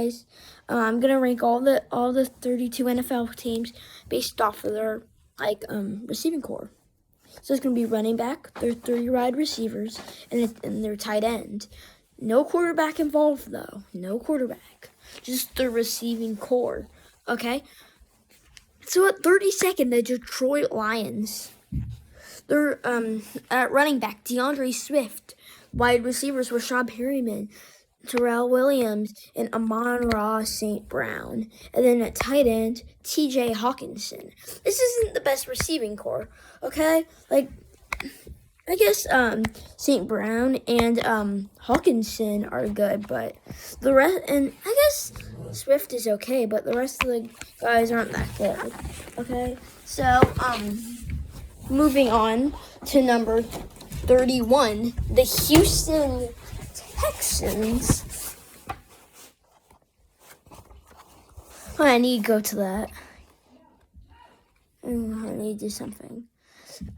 guys. I'm gonna rank all the 32 NFL teams based off of their receiving core. So it's gonna be running back, their 3 wide receivers, and their tight end. No quarterback involved though. No quarterback. Just the receiving core. Okay. So at 32nd, the Detroit Lions. They're at running back DeAndre Swift. Wide receivers were Rashad Perryman, Terrell Williams, and Amon-Ra St. Brown. And then at tight end, TJ Hawkinson. This isn't the best receiving core, okay? I guess St. Brown and Hawkinson are good, but the rest, and I guess Swift is okay, but the rest of the guys aren't that good, okay? So, moving on to number 31, the Houston Texans. I need to go to that. I need to do something.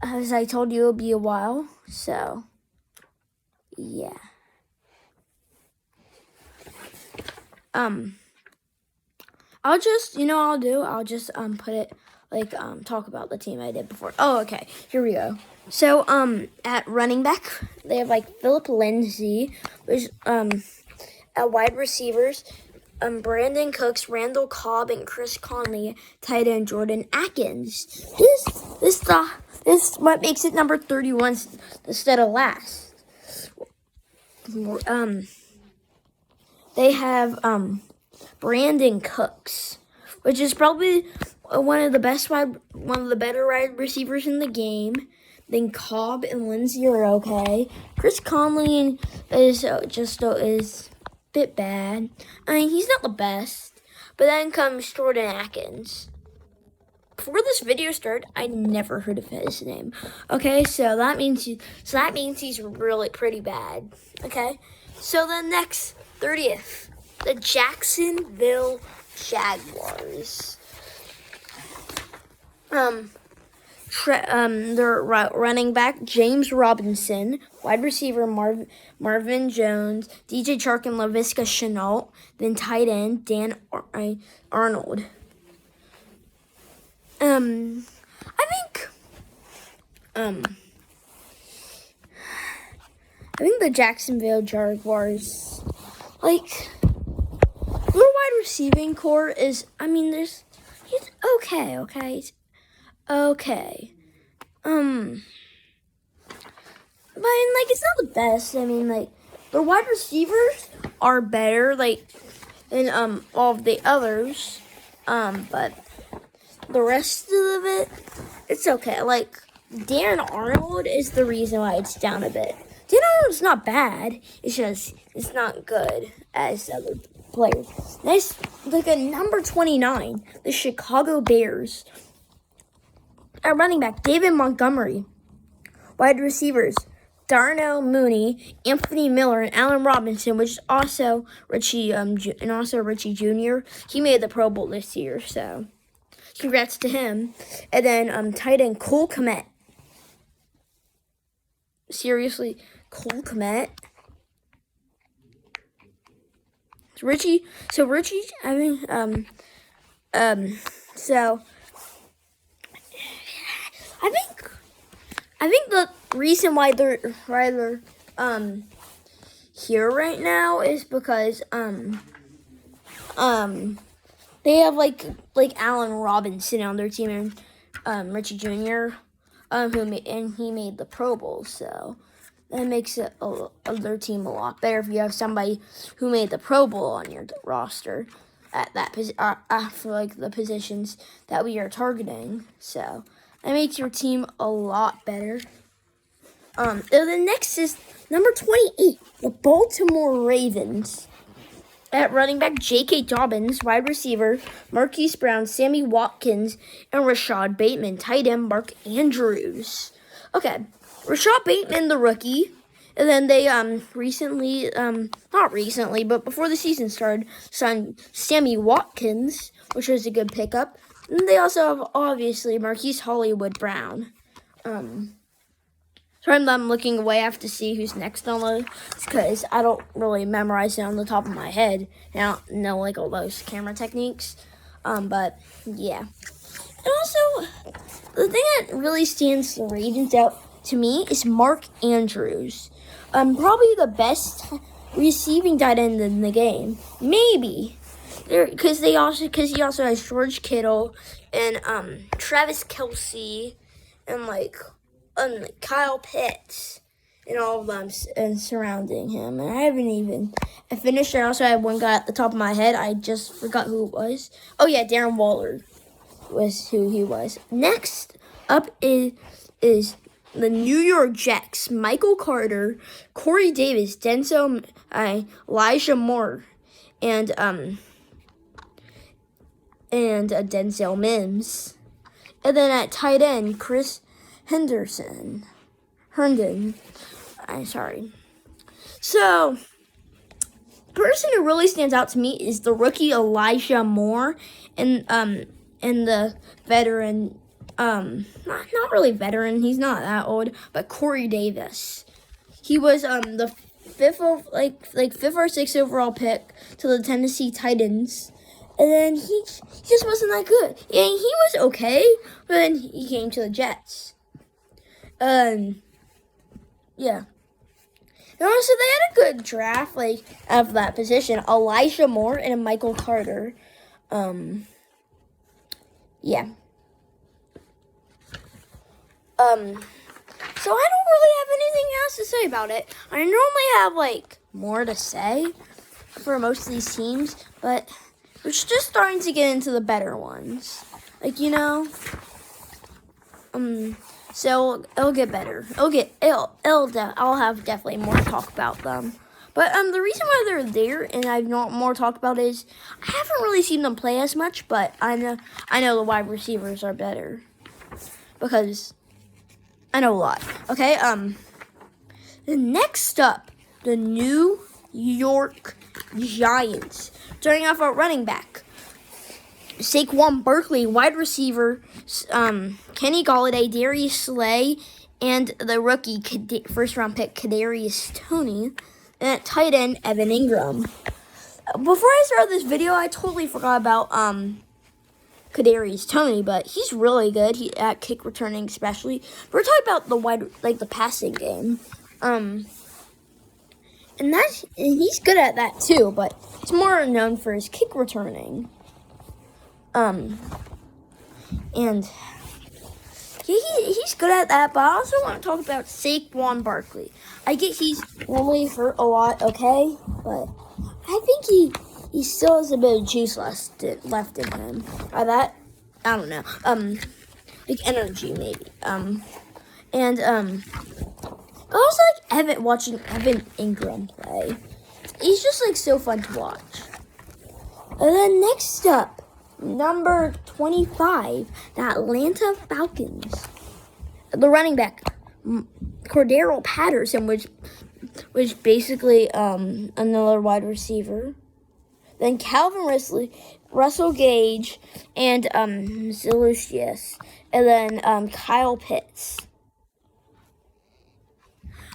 As I told you, it'll be a while, so yeah. I'll just, I'll just put it talk about the team I did before. Oh, okay. Here we go. So, at running back, they have Philip Lindsay, which at wide receivers, Brandon Cooks, Randall Cobb, and Chris Conley. Tight end Jordan Akins. This what makes it number 31 instead of last. They have Brandon Cooks, which is probably one of the better wide receivers in the game. Then Cobb and Lindsay are okay. Chris Conley is a bit bad. I mean, he's not the best. But then comes Jordan Akins. Before this video started, I never heard of his name. Okay, so that means he's really pretty bad. Okay, so the next 30th, the Jacksonville Jaguars. Their running back James Robinson, wide receiver Marvin Jones, DJ Chark and Laviska Shenault, then tight end Dan Arnold. I think the Jacksonville Jaguars, their wide receiving core is, he's okay. Okay. But it's not the best. Their wide receivers are better, than all of the others. But the rest of it, it's okay. Dan Arnold is the reason why it's down a bit. Dan Arnold's not bad. It's just it's not good as other players. Next, at number 29, the Chicago Bears. At running back, David Montgomery. Wide receivers, Darnell Mooney, Anthony Miller, and Allen Robinson, which is also Richie Jr. He made the Pro Bowl this year, so congrats to him. And then tight end Cole Kmet. Seriously, Cole Kmet. Richie. I think the reason why they're rather here right now is because they have Allen Robinson on their team and Richie Jr. He made the Pro Bowl, so that makes their team a lot better if you have somebody who made the Pro Bowl on your roster at that for the positions that we are targeting. So that makes your team a lot better. The next is number 28, the Baltimore Ravens. At running back, J.K. Dobbins, wide receiver, Marquise Brown, Sammy Watkins, and Rashad Bateman. Tight end, Mark Andrews. Okay, Rashad Bateman, the rookie. And then they not recently, but before the season started, signed Sammy Watkins, which was a good pickup. And they also have, obviously, Marquise Hollywood Brown. Sorry, I'm looking away. I have to see who's next on the list because I don't really memorize it on the top of my head. I don't know like all those camera techniques. But yeah. And also, the thing that really stands the Ravens out to me is Mark Andrews. Probably the best receiving tight end in the game. Maybe. Because he also has George Kittle and Travis Kelce and Kyle Pitts and all of them and surrounding him. And I finished. I also had one guy at the top of my head. I just forgot who it was. Oh yeah, Darren Waller was who he was. Next up is the New York Jets. Michael Carter, Corey Davis, Elijah Moore, and Denzel Mims. And then at tight end, Chris Herndon. So, the person who really stands out to me is the rookie Elijah Moore and the veteran, not really veteran, he's not that old, but Corey Davis. He was the fifth or sixth overall pick to the Tennessee Titans. And then he just wasn't that good. Yeah, he was okay, but then he came to the Jets. Yeah. And also, they had a good draft, out of that position. Elijah Moore and Michael Carter. Yeah. So I don't really have anything else to say about it. I normally have, more to say for most of these teams, but we're just starting to get into the better ones. So it'll get better. I'll have definitely more to talk about them. But the reason why they're there and I've not more talked about is I haven't really seen them play as much, but I know the wide receivers are better because I know a lot. Okay. Next up, the New York Giants. Starting off at running back, Saquon Barkley, wide receiver, Kenny Golladay, Darius Slay, and the rookie first-round pick Kadarius Toney, and at tight end Evan Ingram. Before I started this video, I totally forgot about Kadarius Toney, but he's really good. He at kick returning, especially. We're talking about the passing game, and he's good at that too. But he's more known for his kick returning. And he's good at that, but I also want to talk about Saquon Barkley. I get he's normally hurt a lot, okay? But I think he still has a bit of juice left in him. By that, I don't know. Energy maybe. I also watching Evan Ingram play. He's just so fun to watch. And then next up, number 25, the Atlanta Falcons. The running back, Cordero Patterson, which basically another wide receiver. Then Calvin Russell Gage, and Zelucius. And then Kyle Pitts.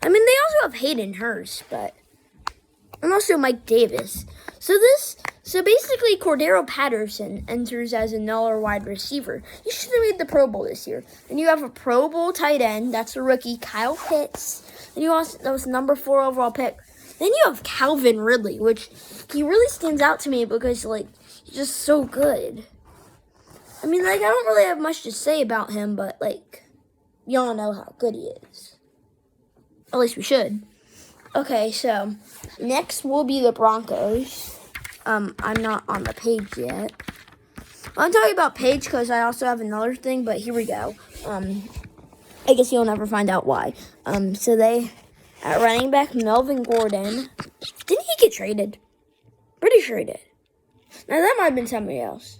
I mean, they also have Hayden Hurst, and also Mike Davis. So basically, Cordero Patterson enters as another wide receiver. He should have made the Pro Bowl this year. And you have a Pro Bowl tight end, that's a rookie, Kyle Pitts. And that was number 4 overall pick. Then you have Calvin Ridley, which he really stands out to me because he's just so good. I mean, I don't really have much to say about him, but y'all know how good he is. At least we should. Okay, so next will be the Broncos. I'm not on the page yet. I'm talking about page because I also have another thing, but here we go. I guess you'll never find out why. So they, at running back, Melvin Gordon. Didn't he get traded? Pretty sure he did. Now, that might have been somebody else.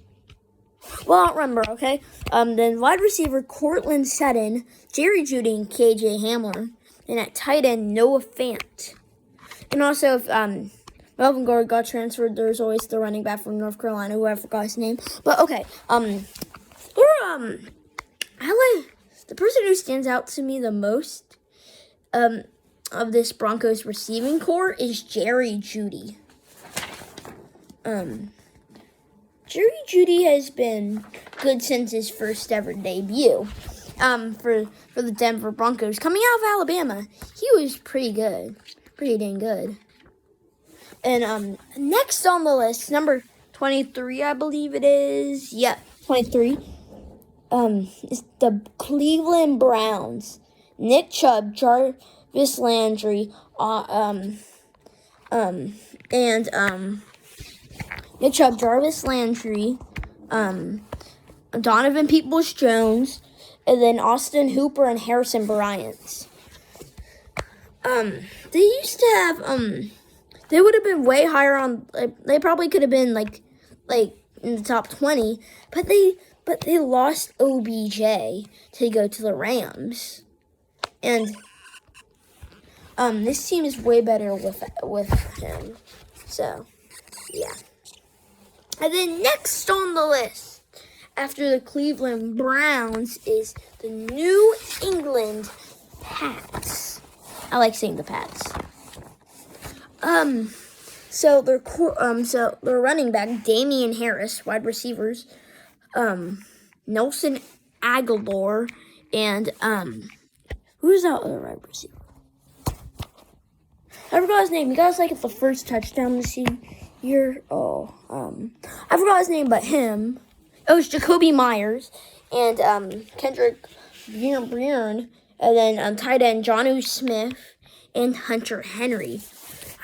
Well, I don't remember, okay? Then wide receiver, Cortland Sutton, Jerry Jeudy, and KJ Hamler. And at tight end, Noah Fant. And also, if Melvin Gordon got transferred, there's always the running back from North Carolina, who I forgot his name. But, okay, the person who stands out to me the most of this Broncos receiving core is Jerry Jeudy. Jerry Jeudy has been good since his first ever debut. For the Denver Broncos, coming out of Alabama, he was pretty good, pretty dang good. And next on the list, number 23, I believe it is. Yeah, 23. Is the Cleveland Browns. Nick Chubb, Jarvis Landry, Nick Chubb, Jarvis Landry, Donovan Peoples-Jones, and then Austin Hooper and Harrison Bryant. They used to have they would have been way higher on. They probably could have been like in the top 20, but they lost OBJ to go to the Rams, and this team is way better with him. So yeah. And then next on the list, after the Cleveland Browns, is the New England Pats. I like saying the Pats. So their running back, Damian Harris, wide receivers, Nelson Aguilar, and who's that other wide receiver? I forgot his name. You guys like the first touchdown this year? I forgot his name, but him. It was Jacoby Myers and Kendrick Bourne, and then tight end Jonnu Smith and Hunter Henry.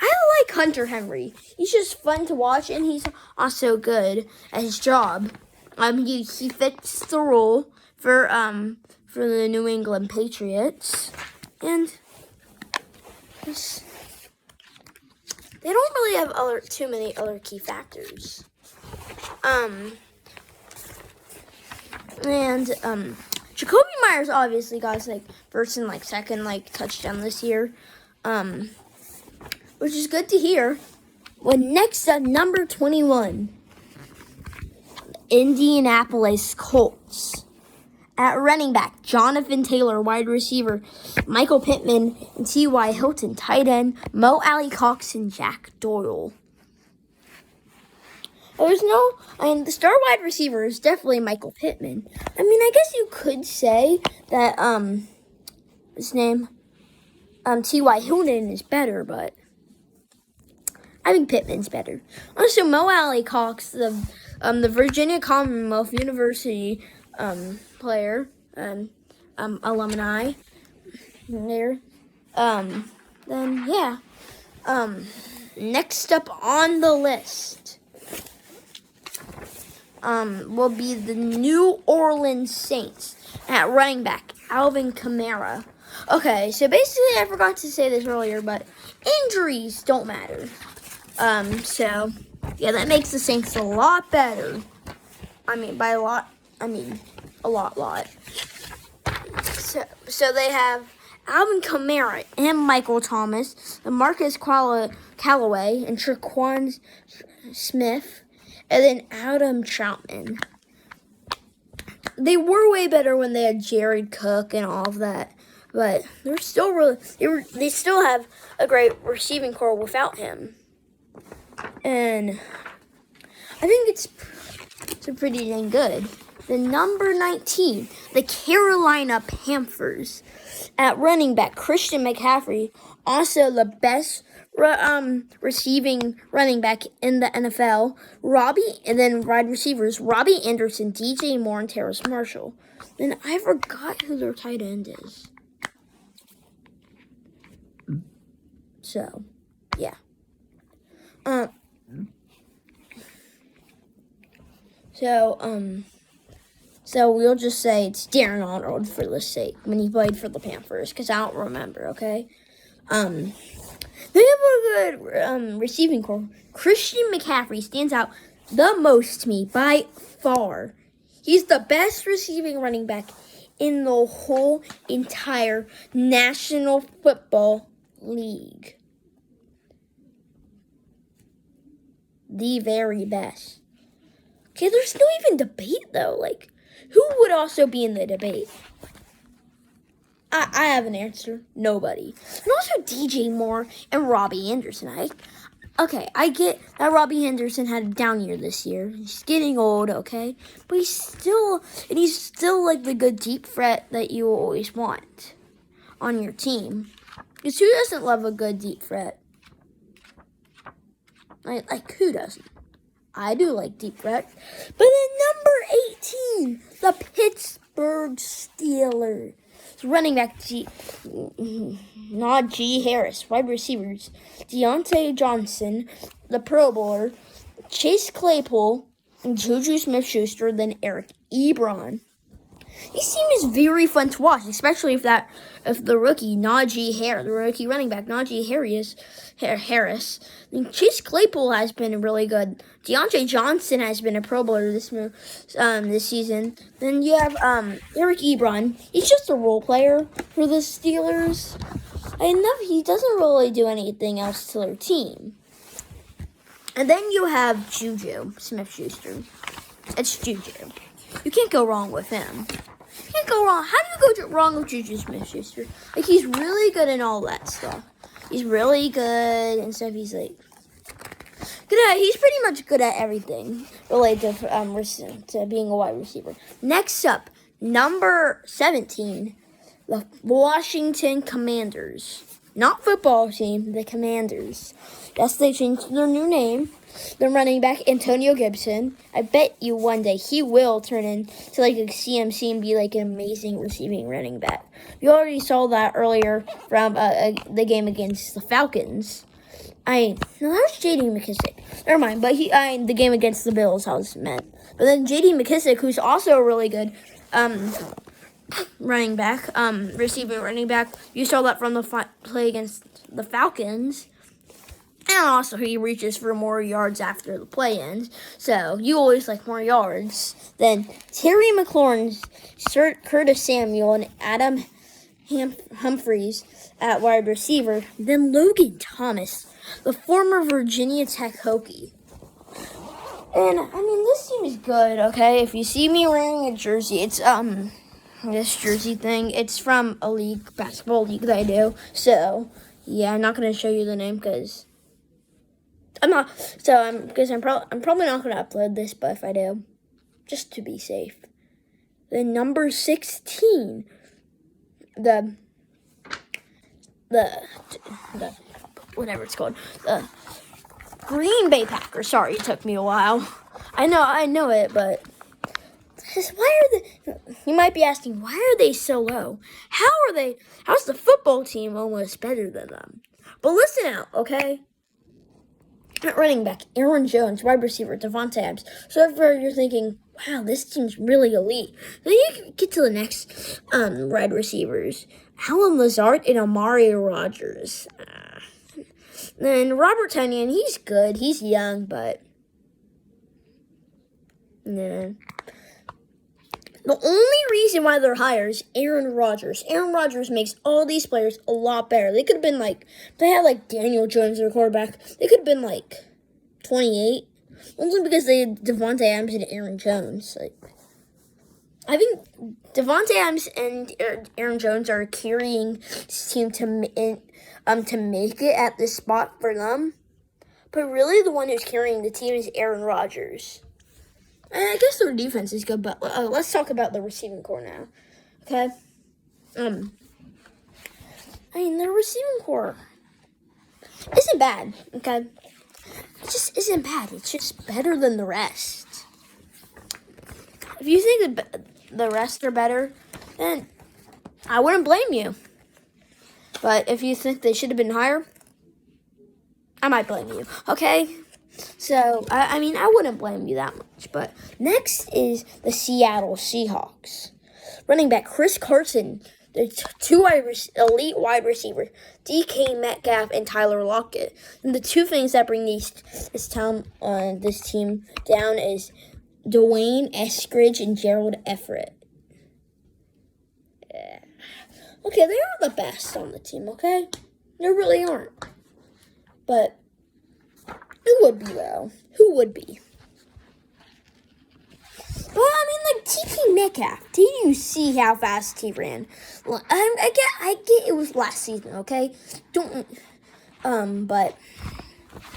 I like Hunter Henry. He's just fun to watch, and he's also good at his job. He fits the role for the New England Patriots, and they don't really have too many other key factors. Jacoby Myers obviously got his first and second touchdown this year, which is good to hear. Well, next at number 21, Indianapolis Colts. At running back, Jonathan Taylor, wide receiver, Michael Pittman, and T.Y. Hilton, tight end, Mo Alley-Cox, and Jack Doyle. The star wide receiver is definitely Michael Pittman. I guess you could say that, his name, T.Y. Hilton is better, but I think Pittman's better. Also, Mo Alley-Cox, the Virginia Commonwealth University, player, alumni there. Then, yeah. Next up on the list, will be the New Orleans Saints. At running back, Alvin Kamara. Okay, so basically, I forgot to say this earlier, but injuries don't matter. So, yeah, that makes the Saints a lot better. By a lot, a lot. So they have Alvin Kamara and Michael Thomas, and Marcus Callaway, and Tre'Quan Smith, and then Adam Troutman. They were way better when they had Jared Cook and all of that, but they're still they still have a great receiving core without him. And I think it's pretty dang good. The number 19, the Carolina Panthers. At running back, Christian McCaffrey, also the best receiving running back in the NFL. And then wide receivers, Robbie Anderson, DJ Moore, and Terrace Marshall. Then I forgot who their tight end is. So, yeah. So we'll just say it's Darren Arnold for the sake when he played for the Panthers, because I don't remember, okay? They have a good receiving core. Christian McCaffrey stands out the most to me by far. He's the best receiving running back in the whole entire National Football League. The very best. Okay, there's no even debate, though. Who would also be in the debate? I have an answer. Nobody. And also DJ Moore and Robbie Anderson. I get that Robbie Henderson had a down year this year. He's getting old, okay? But he's still like the good deep threat that you always want on your team. Because who doesn't love a good deep threat? Like who doesn't? I do like deep threat. But then number 18, the Pittsburgh Steelers. Running back Najee Harris. Wide receivers Deontay Johnson, the Pro Bowler, Chase Claypool, and Juju Smith-Schuster, then Eric Ebron. This team is very fun to watch, especially if the rookie Najee Harris, the rookie running back Najee Harris. And Chase Claypool has been really good. Deontay Johnson has been a Pro Bowler this season. Then you have Eric Ebron. He's just a role player for the Steelers. He doesn't really do anything else to their team. And then you have Juju Smith-Schuster. It's Juju. You can't go wrong with him. You can't go wrong. How do you go wrong with Juju Smith-Schuster? Like, he's really good in all that stuff. He's really good and stuff. He's like he's pretty much good at everything related to being a wide receiver. Next up, number 17, the Washington Commanders. Not football team, the Commanders. Yes, they changed their new name. The running back, Antonio Gibson. I bet you one day he will turn into like a CMC and be like an amazing receiving running back. You already saw that earlier from the game against the Falcons. No, that was J.D. McKissick. Never mind, but the game against the Bills, I was meant. But then J.D. McKissick, who's also a really good running back, receiving running back. You saw that from the play against the Falcons. And also, he reaches for more yards after the play ends. So, you always like more yards. Then, Terry McLaurin, Curtis Samuel, and Adam Humphries at wide receiver. Then, Logan Thomas, the former Virginia Tech Hokie. And, this team is good, okay? If you see me wearing a jersey, it's, this jersey thing. It's from a basketball league that I do. So, yeah, I'm not going to show you the name because I'm probably not going to upload this, but if I do, just to be safe. Then number 16, the whatever it's called, the Green Bay Packers. Sorry, it took me a while. I know it, but you might be asking, why are they so low? How's the football team almost better than them? But listen out, okay? At running back, Aaron Jones. Wide receiver, Davante Adams. So if you're thinking, wow, this team's really elite, then you get to the next wide receivers. Allen Lazard and Amari Rodgers. Then Robert Tonyan, he's good. He's young, but nah. The only reason why they're higher is Aaron Rodgers. Aaron Rodgers makes all these players a lot better. They could have been they had Daniel Jones, their quarterback. They could have been 28. Only because they had Davante Adams and Aaron Jones. I think Davante Adams and Aaron Jones are carrying this team to make it at this spot for them. But really, the one who's carrying the team is Aaron Rodgers. I guess their defense is good, but let's talk about the receiving core now. Okay? Their receiving core isn't bad, okay? It just isn't bad. It's just better than the rest. If you think that the rest are better, then I wouldn't blame you. But if you think they should have been higher, I might blame you, okay? So, I wouldn't blame you that much. But next is the Seattle Seahawks. Running back Chris Carson, the two elite wide receivers, DK Metcalf and Tyler Lockett. And the two things that bring this team down is Dwayne Eskridge and Gerald Everett. Yeah. Okay, they aren't the best on the team, okay? They really aren't. But who would be, though? Who would be? But, like TT Metcalf. Did you see how fast he ran? I get it was last season, okay? But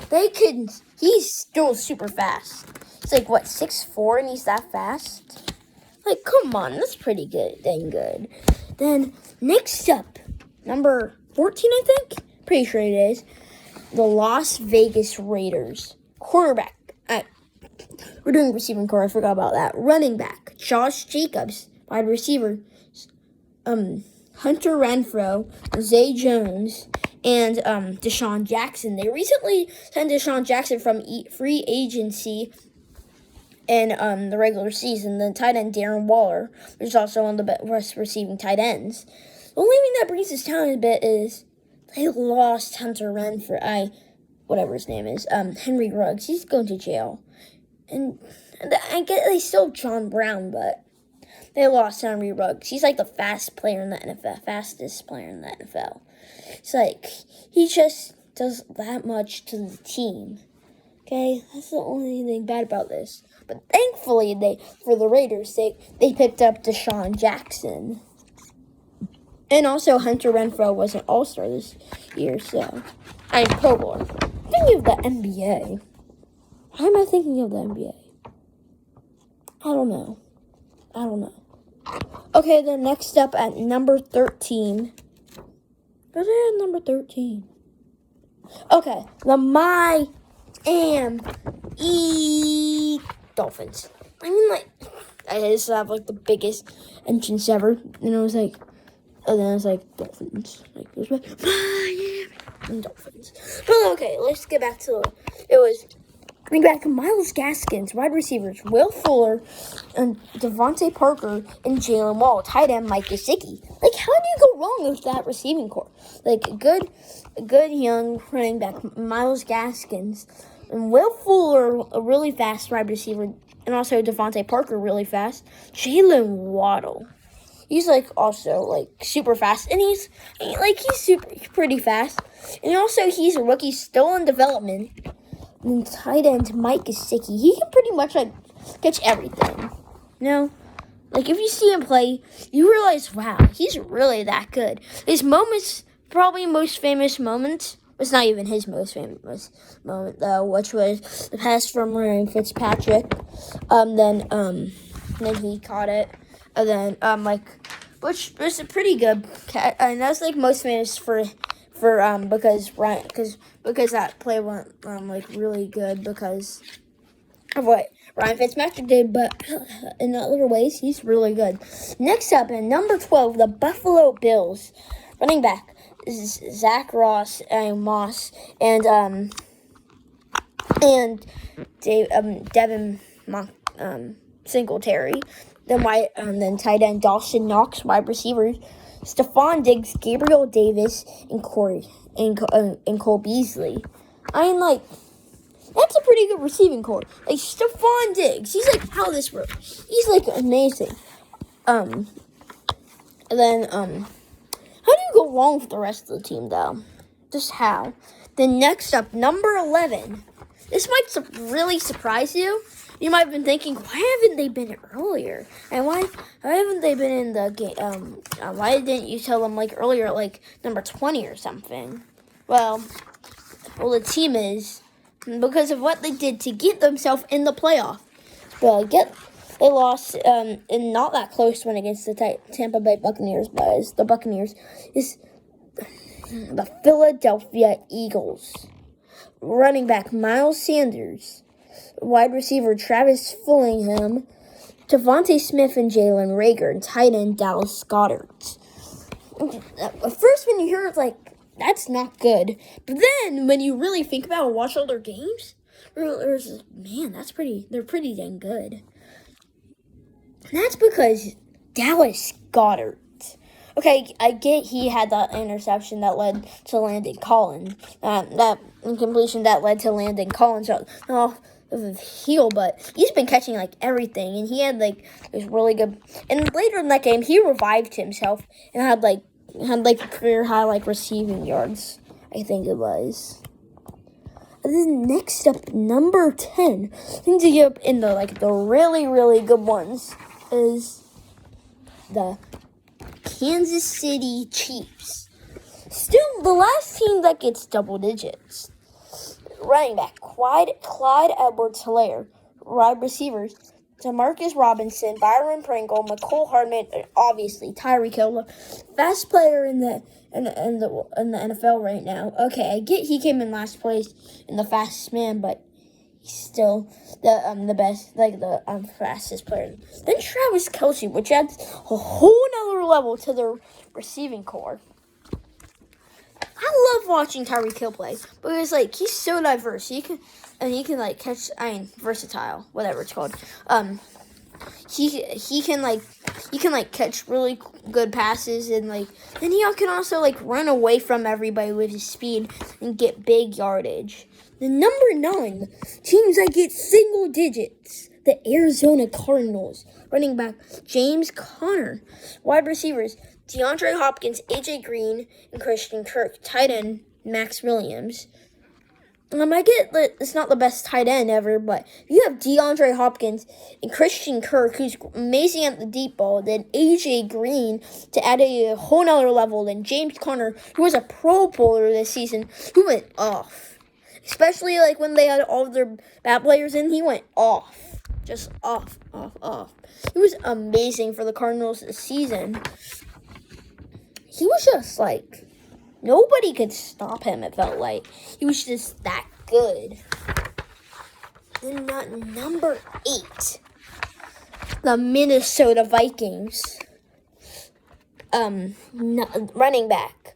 they could. He's still super fast. He's like what 6'4" and he's that fast. Like, come on, that's pretty good. Dang good. Then next up, number 14, I think. Pretty sure it is. The Las Vegas Raiders quarterback. We're doing receiving core. I forgot about that. Running back Josh Jacobs. Wide receiver Hunter Renfrow, Zay Jones, and Deshaun Jackson. They recently signed Deshaun Jackson from free agency in the regular season. The tight end Darren Waller, which is also one of the best receiving tight ends. The only thing that brings us down a bit is they lost Hunter Renfrow. Whatever his name is, Henry Ruggs. He's going to jail. And I get they still have John Brown, but they lost Henry Ruggs. He's like the fastest player in the NFL. It's like he just does that much to the team. Okay, that's the only thing bad about this. But thankfully, for the Raiders' sake, they picked up Deshaun Jackson. And also, Hunter Renfrow was an All-Star this year, so I'm Pro Bowler. Thinking of the NBA. Why am I thinking of the NBA? I don't know. Okay, then next up at number 13. Where's it at number 13? Okay, the Miami Dolphins. I mean, like, I just have, like, the biggest entrance ever. And then I was like, Dolphins. Like, there's Miami and Dolphins. But okay, let's get back to it was bring back Myles Gaskins, wide receivers Will Fuller, and Devontae Parker, and Jalen Wall, tight end Mike Gesicki. Like, how do you go wrong with that receiving core? Like, good young running back Myles Gaskins, and Will Fuller, a really fast wide receiver, and also Devontae Parker, really fast. Jalen Waddle. He's, like, also, like, super fast. And he's pretty fast. And also, he's a rookie still in development. And tight end Mike Gesicki. He can pretty much, like, catch everything. You know? Like, if you see him play, you realize, wow, he's really that good. His probably most famous moment, was not even his most famous moment, though, which was the pass from Ryan Fitzpatrick. Then he caught it. And then, which was a pretty good catch. And that's, like, most famous because that play went, really good because of what Ryan Fitzpatrick did. But in other ways, he's really good. Next up, at number 12, the Buffalo Bills. Running back, Zach Moss, and Devin Singletary. Then tight end Dawson Knox, wide receivers Stephon Diggs, Gabriel Davis, and Cole Beasley. I mean, like, that's a pretty good receiving core. Like, Stephon Diggs, he's like, how this works? He's like amazing. And then how do you go wrong with the rest of the team, though? Just how? Then next up, number 11. This might really surprise you. You might have been thinking, why haven't they been earlier? And why haven't they been in the game? Why didn't you tell them, like, earlier, like, number 20 or something? Well, the team is, because of what they did to get themselves in the playoff. Well, they lost in not that close one against the Tampa Bay Buccaneers, but the Buccaneers is the Philadelphia Eagles. Running back Miles Sanders, wide receiver Travis Fulgham, Devontae Smith and Jalen Reagor, and tight end Dallas Goedert. At first, when you hear it, like, that's not good. But then, when you really think about it and watch all their games, man, they're pretty dang good. And that's because Dallas Goedert. Okay, I get he had that interception that led to Landon Collins. That incompletion that led to Landon Collins off of his heel, but he's been catching, like, everything. And he had, like, this really good. And later in that game, he revived himself and had a career high, like, receiving yards, I think it was. And then next up, number 10. Things to get up in the really, really good ones is the Kansas City Chiefs. Still the last team that gets double digits. Running back, Clyde Edwards-Helaire. Wide receivers, Demarcus Robinson, Byron Pringle, McCole Hardman, and obviously Tyreek Hill, best player in the NFL right now. Okay, I get he came in last place in the fastest man, but he's still the best, like the fastest player. Then Travis Kelce, which adds a whole nother level to their receiving core. I love watching Tyreek Hill play because he's so diverse. He can like catch. Versatile, whatever it's called. He can catch really good passes and then he can also run away from everybody with his speed and get big yardage. The number 9 teams that get single digits. The Arizona Cardinals. Running back James Conner. Wide receivers DeAndre Hopkins, AJ Green, and Christian Kirk. Tight end Max Williams. I get that it's not the best tight end ever, but you have DeAndre Hopkins and Christian Kirk, who's amazing at the deep ball, then AJ Green to add a whole nother level, then James Conner, who was a Pro Bowler this season, who went off. Especially when they had all of their bad players in, he went off. Just off. He was amazing for the Cardinals this season. He was just nobody could stop him, it felt like. He was just that good. Then number 8. The Minnesota Vikings. Running back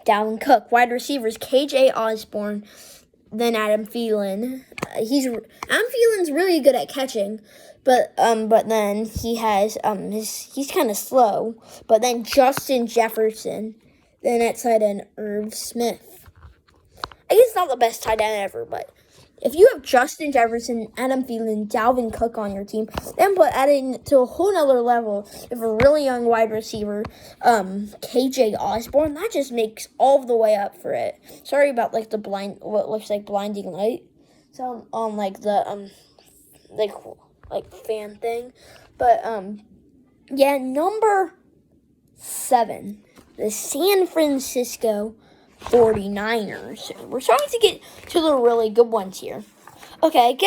Dalvin Cook. Wide receivers KJ Osborne. Then Adam Thielen. Adam Thielen's really good at catching. But then he has he's kind of slow. But then Justin Jefferson. Then at tight end, Irv Smith. I guess not the best tight end ever, but if you have Justin Jefferson, Adam Thielen, Dalvin Cook on your team, then adding to a whole nother level of a really young wide receiver, KJ Osborne, that just makes all the way up for it. Sorry about what looks like blinding light. So on the fan thing, but yeah, number 7. The San Francisco 49ers. We're starting to get to the really good ones here. Okay,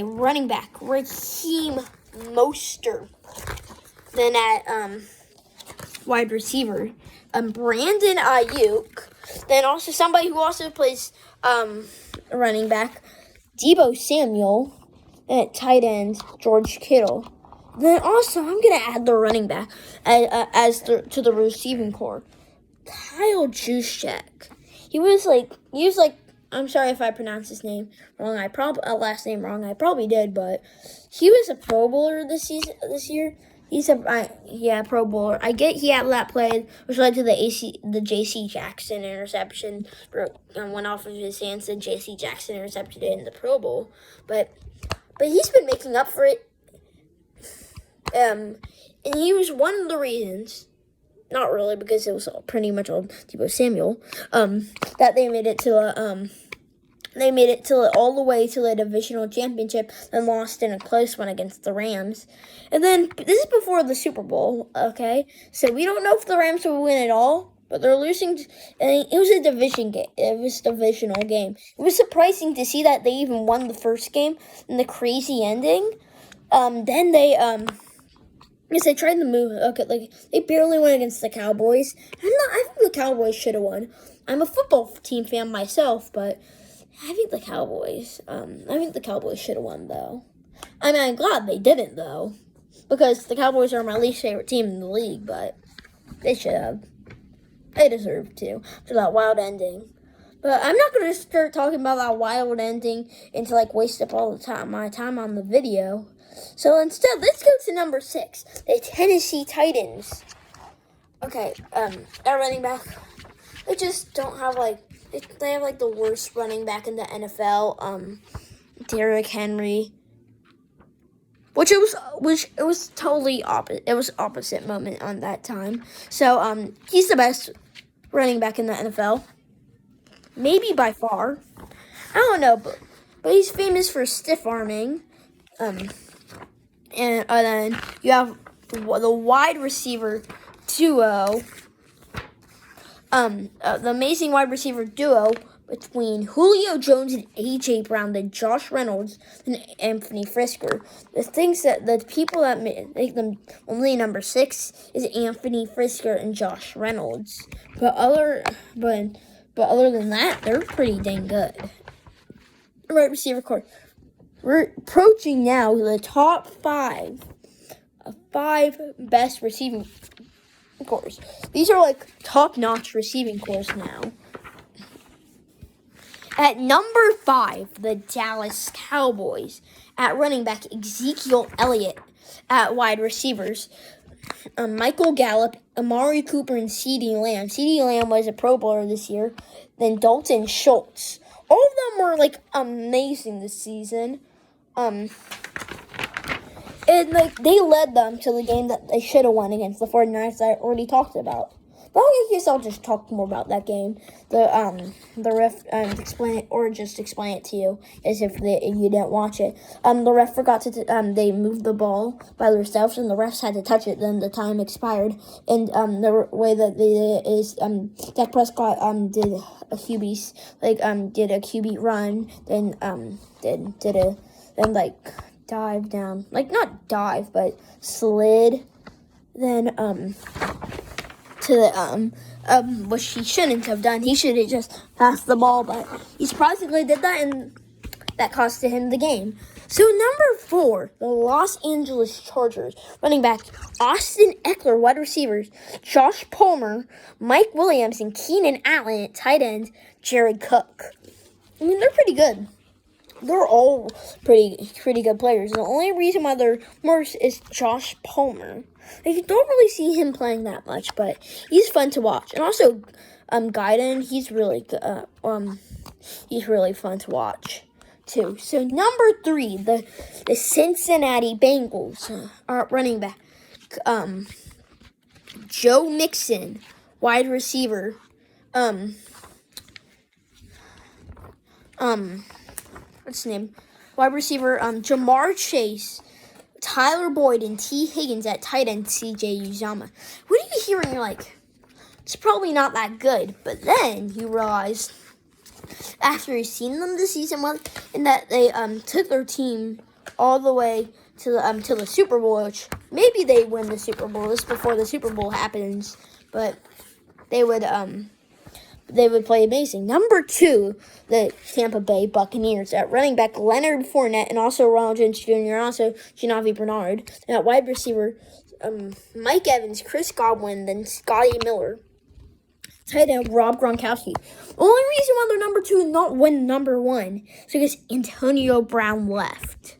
running back, Raheem Mostert. Then at wide receiver, Brandon Ayuk. Then also somebody who also plays running back, Deebo Samuel. And at tight end, George Kittle. Then also, I'm going to add the running back to the receiving core. Kyle Juszczyk. He was I'm sorry if I pronounced his name wrong. Last name wrong. I probably did, but he was a Pro Bowler this year. He's a Pro Bowler. I get he had that play, which led to the J.C. Jackson interception. Went off of his hands. The J.C. Jackson intercepted it in the Pro Bowl, but he's been making up for it. And he was one of the reasons, not really because it was pretty much all Deebo Samuel, that they made it to all the way to the divisional championship and lost in a close one against the Rams. And then this is before the Super Bowl, okay? So we don't know if the Rams will win at all, but they're losing. And it was a division game. It was a divisional game. It was surprising to see that they even won the first game and the crazy ending. Then they Yes, they tried to move. Okay, they barely won against the Cowboys. I think the Cowboys should have won. I'm a football team fan myself, but I think the Cowboys should have won though. I'm glad they didn't though, because the Cowboys are my least favorite team in the league. But they should have. They deserve to for that wild ending. But I'm not going to start talking about that wild ending and to waste up all my time on the video. So instead, let's go to number 6, the Tennessee Titans. Okay, our running back, they just don't have they have the worst running back in the NFL. Derrick Henry, which it was totally opposite. It was opposite moment on that time. So he's the best running back in the NFL, maybe by far. I don't know, but he's famous for stiff arming. and then you have the wide receiver duo. The amazing wide receiver duo between Julio Jones and A.J. Brown, then Josh Reynolds and Anthony Frisker. The people that make them only number 6 is Anthony Frisker and Josh Reynolds. But other than that, they're pretty dang good. Right receiver core. We're approaching now the top 5 best receiving cores. These are like top-notch receiving cores now. At number 5, the Dallas Cowboys. At running back, Ezekiel Elliott. At wide receivers, Michael Gallup, Amari Cooper, and CeeDee Lamb. CeeDee Lamb was a Pro Bowler this year. Then Dalton Schultz. All of them were like amazing this season. And like they led them to the game that they should have won against the 49ers that I already talked about. But I guess I'll just talk more about that game. The ref explain it to you as if you didn't watch it. The ref forgot to they moved the ball by themselves and the refs had to touch it. Then the time expired. And the way that they did it is Dak Prescott did a QB run, then dive down, not dive but slid, then to the which he shouldn't have done. He should have just passed the ball, but he surprisingly did that, and that cost him the game. So number 4, the Los Angeles Chargers. Running back, Austin Eckler. Wide receivers, Josh Palmer, Mike Williams, and Keenan Allen. At tight end, Jared Cook. I mean, they're pretty good. They're all pretty good players. The only reason why they're worse is Josh Palmer. You don't really see him playing that much, but he's fun to watch. And also, Guyton, he's really fun to watch too. So number 3, the Cincinnati Bengals are running back, Joe Mixon. Wide receiver, what's his name? Wide receiver, Jamar Chase, Tyler Boyd, and T. Higgins. At tight end, C.J. Uzomah. What do you hear and you're like, it's probably not that good. But then you realize, after you've seen them this season, and that they took their team all the way to the Super Bowl, which maybe they win the Super Bowl. This is before the Super Bowl happens, but they would play amazing. Number 2, the Tampa Bay Buccaneers. At running back, Leonard Fournette, and also Ronald Jones Jr., and also Genovese Bernard. And at wide receiver, Mike Evans, Chris Godwin, then Scotty Miller. Tight end, Rob Gronkowski. Only reason why they're number 2 and not win number 1 is because Antonio Brown left.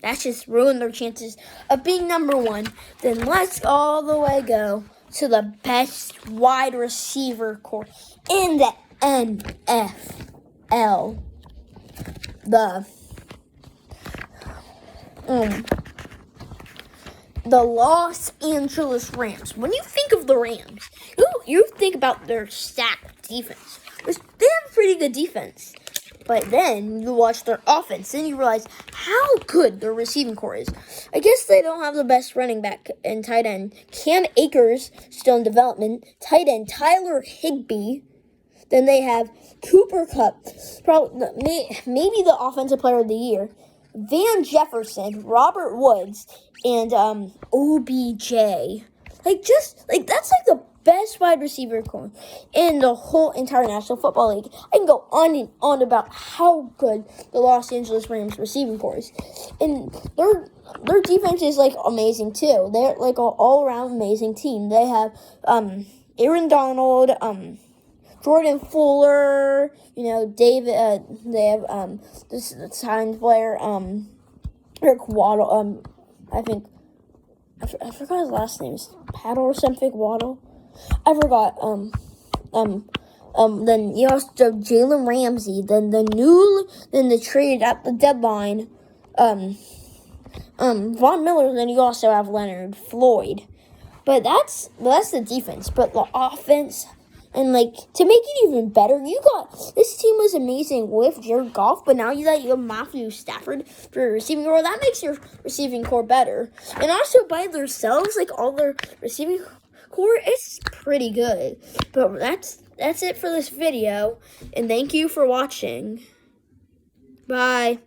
That just ruined their chances of being number 1. Then let's all the way go to the best wide receiver core in the NFL. The Los Angeles Rams. When you think of the Rams, you think about their stacked defense. They have a pretty good defense. But then you watch their offense, and you realize how good their receiving core is. I guess they don't have the best running back and tight end. Cam Akers, still in development. Tight end, Tyler Higbee. Then they have Cooper Kupp, maybe the offensive player of the year. Van Jefferson, Robert Woods, and OBJ. That's the best wide receiver core in the whole entire National Football League. I can go on and on about how good the Los Angeles Rams receiving core is. And their defense is amazing too. They're an all-around amazing team. They have Aaron Donald, Jordan Fuller, David, they have this signed player, Eric Waddle, I forgot his last name, is Paddle or something, Waddle. I forgot, then you also have Jalen Ramsey, then the trade at the deadline, Von Miller, then you also have Leonard Floyd. But that's the defense, but the offense And, like, to make it even better, this team was amazing with Jared Goff, but now you have Matthew Stafford for your receiving core. That makes your receiving core better. And also by themselves, like, all their receiving core, it's pretty good. But that's it for this video, and thank you for watching. Bye.